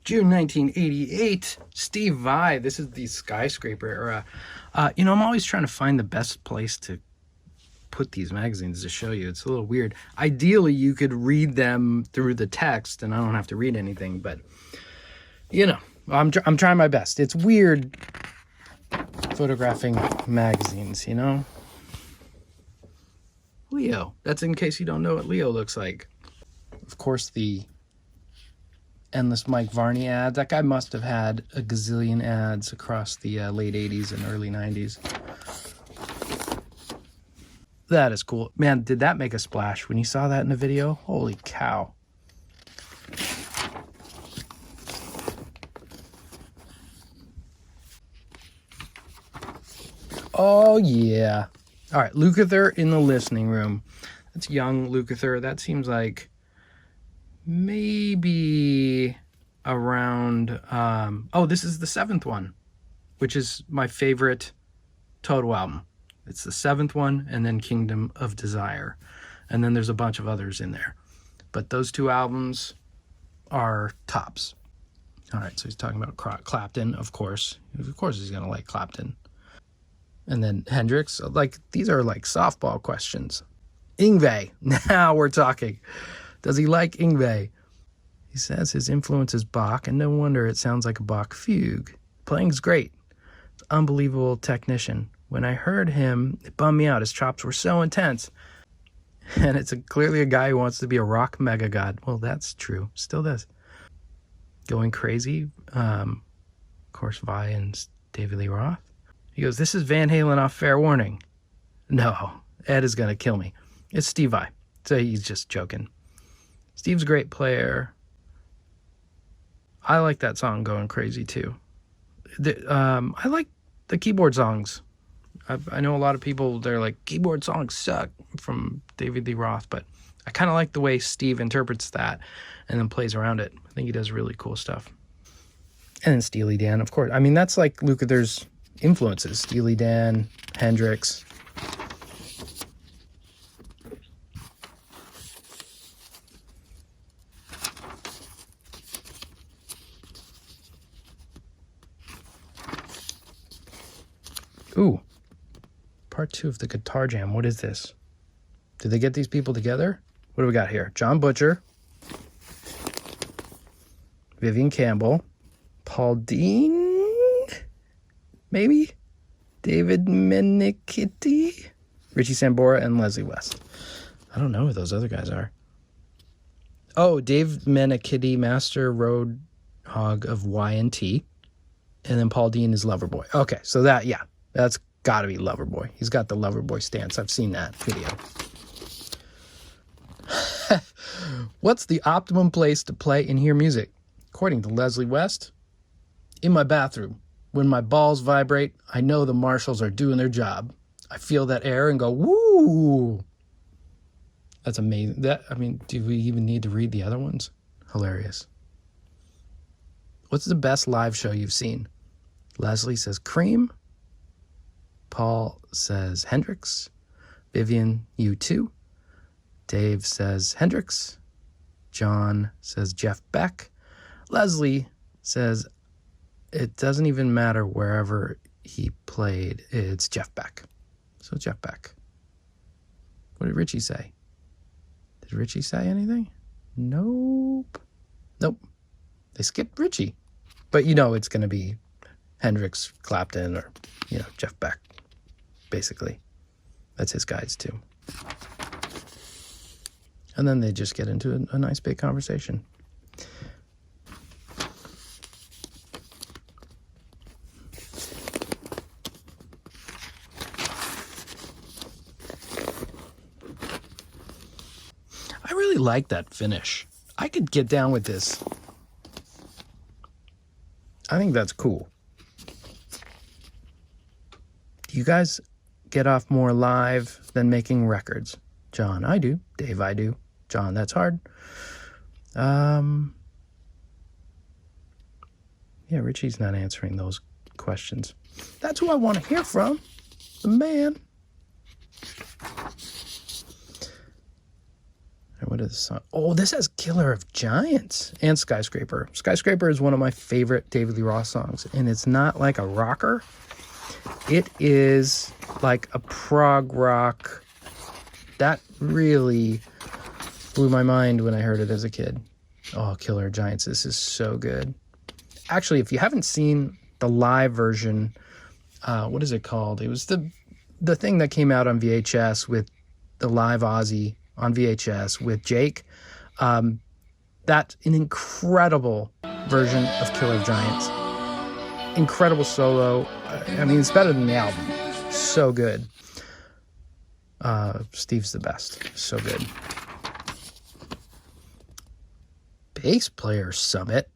June 1988, Steve Vai. This is the skyscraper era. I'm always trying to find the best place to put these magazines to show you. It's a little weird. Ideally, you could read them through the text, and I don't have to read anything, but, I'm trying my best. It's weird photographing magazines, Leo. That's in case you don't know what Leo looks like. Of course, the endless Mike Varney ad. That guy must have had a gazillion ads across the late 80s and early 90s. That is cool. Man, did that make a splash when you saw that in the video? Holy cow. Oh, yeah. All right, Lukather in the listening room. That's young Lukather. That seems like maybe around... this is the 7th one, which is my favorite Toto album. It's the 7th one, and then Kingdom of Desire. And then there's a bunch of others in there. But those 2 albums are tops. All right, so he's talking about Clapton, of course. Of course he's going to like Clapton. And then Hendrix. These are like softball questions. Yngwie. Now we're talking. Does he like Yngwie? He says his influence is Bach, and no wonder it sounds like a Bach fugue. Playing's great. Unbelievable technician. When I heard him, it bummed me out. His chops were so intense. And it's clearly a guy who wants to be a rock mega god. Well, that's true. Still does. Going crazy. Of course, Vi and David Lee Roth. He goes, this is Van Halen off Fair Warning. No, Ed is going to kill me. It's Steve Vai. So he's just joking. Steve's a great player. I like that song, Going Crazy, too. I like the keyboard songs. I know a lot of people, they're like, keyboard songs suck from David Lee Roth, but I kind of like the way Steve interprets that and then plays around it. I think he does really cool stuff. And then Steely Dan, of course. I mean, that's like Lukather's influences. Steely Dan, Hendrix. Ooh. Part 2 of the Guitar Jam. What is this? Did they get these people together? What do we got here? John Butcher. Vivian Campbell. Paul Dean? Maybe? David Meniketti? Richie Sambora and Leslie West. I don't know who those other guys are. Oh, Dave Meniketti, Master Roadhog of Y&T. And then Paul Dean is Loverboy. Okay, so that's got to be Loverboy. He's got the Loverboy stance. I've seen that video. What's the optimum place to play and hear music? According to Leslie West, in my bathroom. When my balls vibrate, I know the marshals are doing their job. I feel that air and go, woo! That's amazing. Do we even need to read the other ones? Hilarious. What's the best live show you've seen? Leslie says Cream. Paul says Hendrix. Vivian, U2. Dave says Hendrix. John says Jeff Beck. Leslie says it doesn't even matter wherever he played. It's Jeff Beck. So Jeff Beck. What did Richie say? Did Richie say anything? Nope. They skipped Richie. But it's going to be Hendrix, Clapton, or, Jeff Beck, basically. That's his guys, too. And then they just get into a nice big conversation. I really like that finish. I could get down with this. I think that's cool. Do you guys get off more live than making records? John, I do. Dave, I do. John, that's hard. Yeah, Richie's not answering those questions. That's who I want to hear from. The man. What is this song? Oh, this has Killer of Giants and Skyscraper. Skyscraper is one of my favorite David Lee Roth songs, and it's not like a rocker. It is like a prog rock. That really blew my mind when I heard it as a kid. Oh, Killer of Giants. This is so good. Actually, if you haven't seen the live version, what is it called? It was the thing that came out on VHS with the live Ozzy on VHS with Jake. That's an incredible version of Killer of Giants. Incredible solo. I mean, it's better than the album. So good. Steve's the best. So good. Bass Player Summit.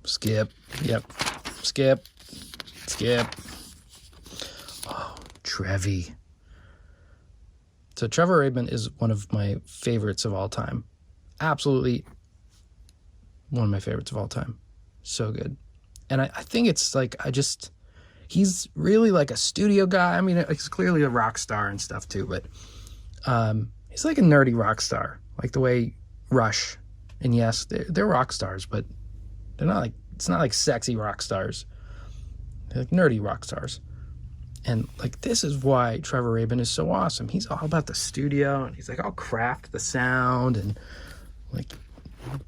Skip. Yep. Skip. Oh, Trevi. So Trevor Rabin is one of my favorites of all time. Absolutely one of my favorites of all time. So good. And I think it's like, he's really like a studio guy. I mean, he's clearly a rock star and stuff too, but he's like a nerdy rock star. Like the way Rush, and yes, they're rock stars, but they're not like, it's not like sexy rock stars. They're like nerdy rock stars. And like, this is why Trevor Rabin is so awesome. He's all about the studio, and he's like, I'll craft the sound and like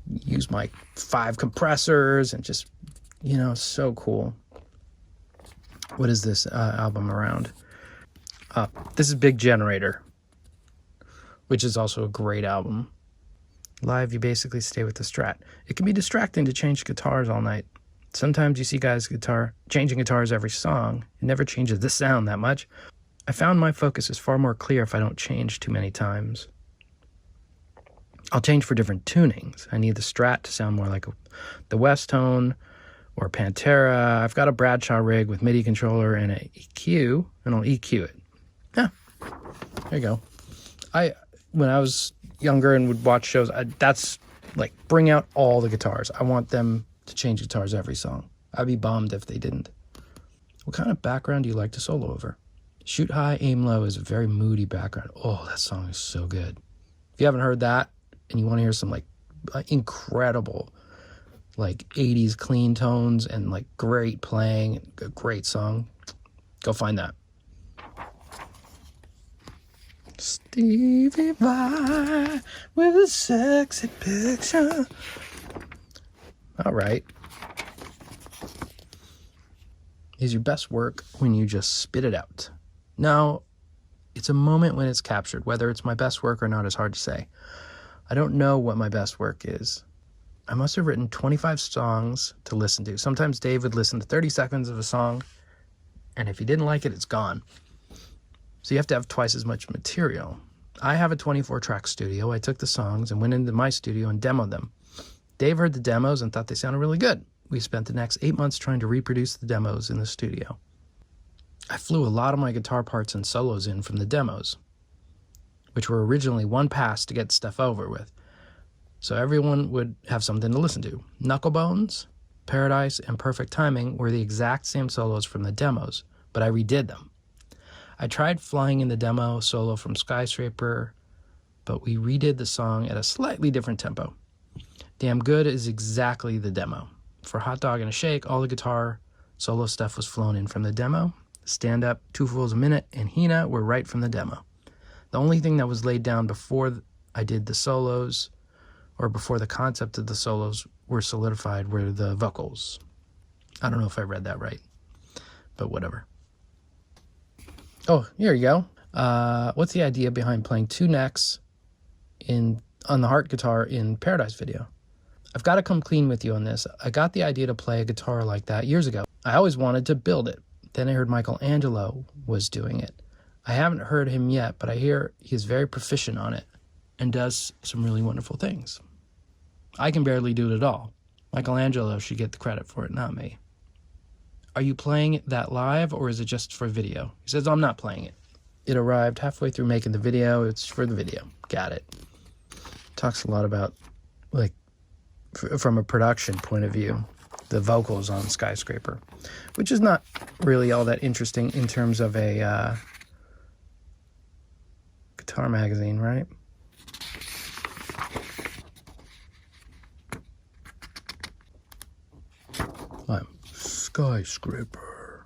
use my 5 compressors and just, so cool. What is this album around? This is Big Generator, which is also a great album. Live, you basically stay with the Strat. It can be distracting to change guitars all night. Sometimes you see guys changing guitars every song. It never changes the sound that much. I found my focus is far more clear if I don't change too many times. I'll change for different tunings. I need the Strat to sound more like the West Tone or Pantera. I've got a Bradshaw rig with MIDI controller and an EQ, and I'll EQ it. Yeah, there you go. When I was younger and would watch shows, that's like, bring out all the guitars. I want them to change guitars every song. I'd be bummed if they didn't. What kind of background do you like to solo over? Shoot High, Aim Low is a very moody background. Oh, that song is so good. If you haven't heard that and you want to hear some like incredible like 80s clean tones and like great playing, a great song, go find that. Stevie Vai with a sexy picture. All right. Is your best work when you just spit it out? No, it's a moment when it's captured. Whether it's my best work or not is hard to say. I don't know what my best work is. I must have written 25 songs to listen to. Sometimes Dave would listen to 30 seconds of a song, and if he didn't like it, it's gone. So you have to have twice as much material. I have a 24-track studio. I took the songs and went into my studio and demoed them. Dave heard the demos and thought they sounded really good. We spent the next 8 months trying to reproduce the demos in the studio. I flew a lot of my guitar parts and solos in from the demos, which were originally one pass to get stuff over with. So everyone would have something to listen to. Knucklebones, Paradise, and Perfect Timing were the exact same solos from the demos, but I redid them. I tried flying in the demo solo from Skyscraper, but we redid the song at a slightly different tempo. Damn Good is exactly the demo. For Hot Dog and a Shake, all the guitar solo stuff was flown in from the demo. Stand Up, 2 Fools a Minute, and Hina were right from the demo. The only thing that was laid down before I did the solos, or before the concept of the solos were solidified, were the vocals. I don't know if I read that right, but whatever. Oh, here you go. What's the idea behind playing 2 necks on the Heart guitar in Paradise video? I've got to come clean with you on this. I got the idea to play a guitar like that years ago. I always wanted to build it. Then I heard Michelangelo was doing it. I haven't heard him yet, but I hear he's very proficient on it and does some really wonderful things. I can barely do it at all. Michelangelo should get the credit for it, not me. Are you playing that live, or is it just for video? He says, I'm not playing it. It arrived halfway through making the video. It's for the video. Got it. Talks a lot about, like, from a production point of view, the vocals on Skyscraper, which is not really all that interesting in terms of a guitar magazine, right? I'm skyscraper.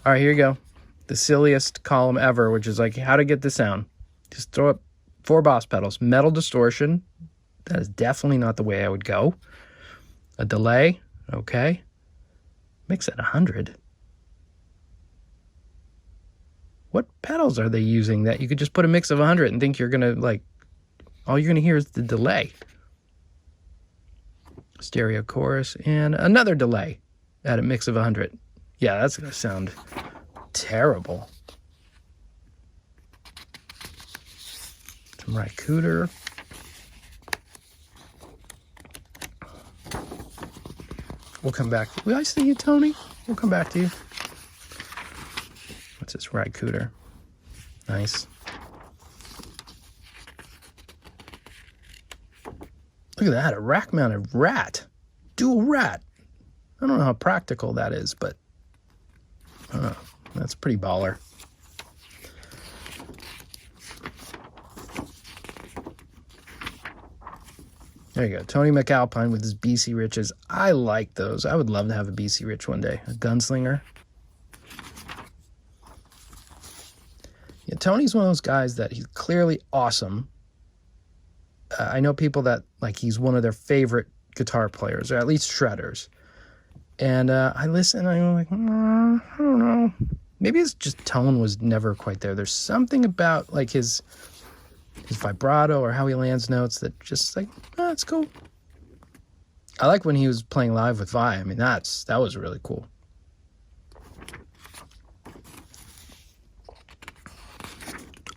All right, here you go. The silliest column ever, which is like how to get the sound. Just throw up 4 boss pedals. Metal distortion. That is definitely not the way I would go. A delay. Okay. Mix at 100. What pedals are they using that you could just put a mix of 100 and think you're going to, like, all you're going to hear is the delay? Stereo chorus and another delay at a mix of 100. Yeah, that's going to sound terrible. Some Rycooter. We'll come back. Will I see you, Tony? We'll come back to you. What's this? Rycooter. Nice. Look at that, a rack-mounted rat. Dual rat. I don't know how practical that is, but that's pretty baller. There you go. Tony Mcalpine with his BC Riches. I like those. I would love to have a BC Rich one day. A gunslinger. Yeah, Tony's one of those guys that he's clearly awesome. I know people that, like, he's one of their favorite guitar players, or at least shredders. And I listen, and I'm like, I don't know. Maybe his just tone was never quite there. There's something about, like, his vibrato or how he lands notes that just, like, it's cool. I like when he was playing live with Vi. I mean, that was really cool.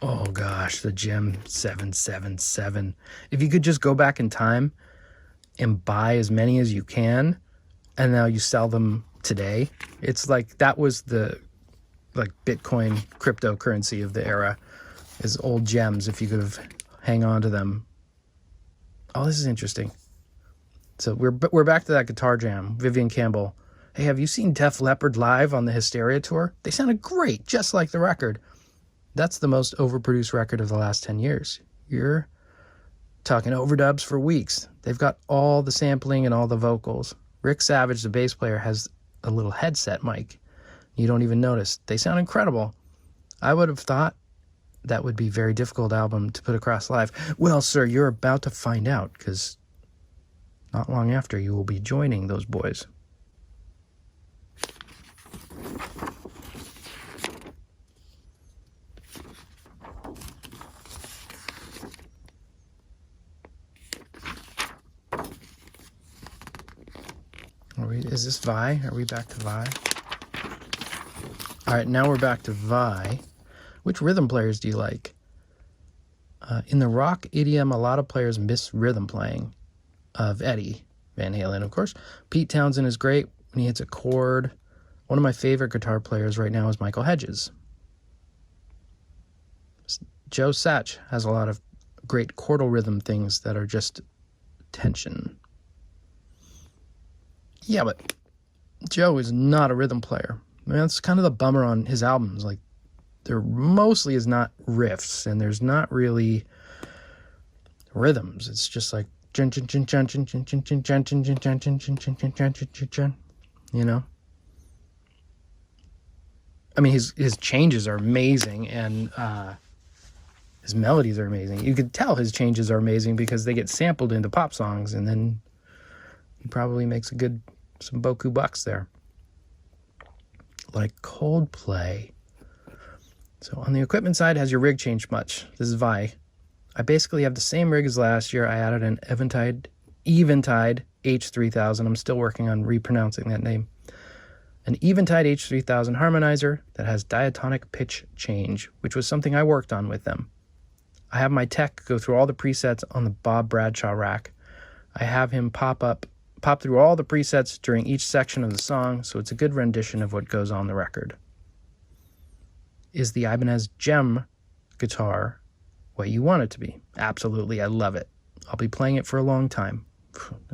Oh gosh, the Gem 777. If you could just go back in time and buy as many as you can, and now you sell them today, it's like that was the, like, Bitcoin cryptocurrency of the era, is old gems. If you could have hang on to them. Oh, this is interesting. So we're back to that guitar jam. Vivian Campbell. Hey, have you seen Def Leppard live on the Hysteria tour? They sounded great, just like the record. That's the most overproduced record of the last 10 years. You're talking overdubs for weeks. They've got all the sampling and all the vocals. Rick Savage, the bass player, has a little headset mic. You don't even notice. They sound incredible. I would have thought that would be a very difficult album to put across live. Well, sir, you're about to find out, because not long after you will be joining those boys. Is this Vi? Are we back to Vi? All right, now we're back to Vi. Which rhythm players do you like? In the rock idiom, a lot of players miss rhythm playing of Eddie Van Halen, of course. Pete Townsend is great when he hits a chord. One of my favorite guitar players right now is Michael Hedges. Joe Satch has a lot of great chordal rhythm things that are just tension. Yeah, but Joe is not a rhythm player. I mean, that's kind of the bummer on his albums. Like, there mostly is not riffs, and there's not really rhythms. It's just like, you know? I mean, his changes are amazing, and his melodies are amazing. You could tell his changes are amazing because they get sampled into pop songs, and then he probably makes some boku bucks there. Like Coldplay. So on the equipment side, has your rig changed much? This is Vi. I basically have the same rig as last year. I added an Eventide H3000. I'm still working on repronouncing that name. An Eventide H3000 harmonizer that has diatonic pitch change, which was something I worked on with them. I have my tech go through all the presets on the Bob Bradshaw rack. I have him pop through all the presets during each section of the song, so it's a good rendition of what goes on the record. Is the Ibanez Gem guitar what you want it to be? Absolutely, I love it. I'll be playing it for a long time.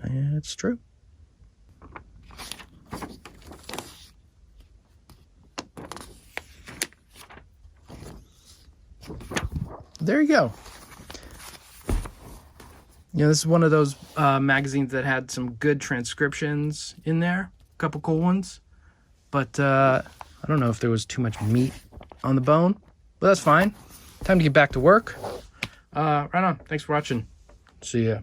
It's true. There you go. You know, this is one of those magazines that had some good transcriptions in there. couple cool ones. But I don't know if there was too much meat on the bone, but that's fine. Time to get back to work. Right on. Thanks for watching. See ya.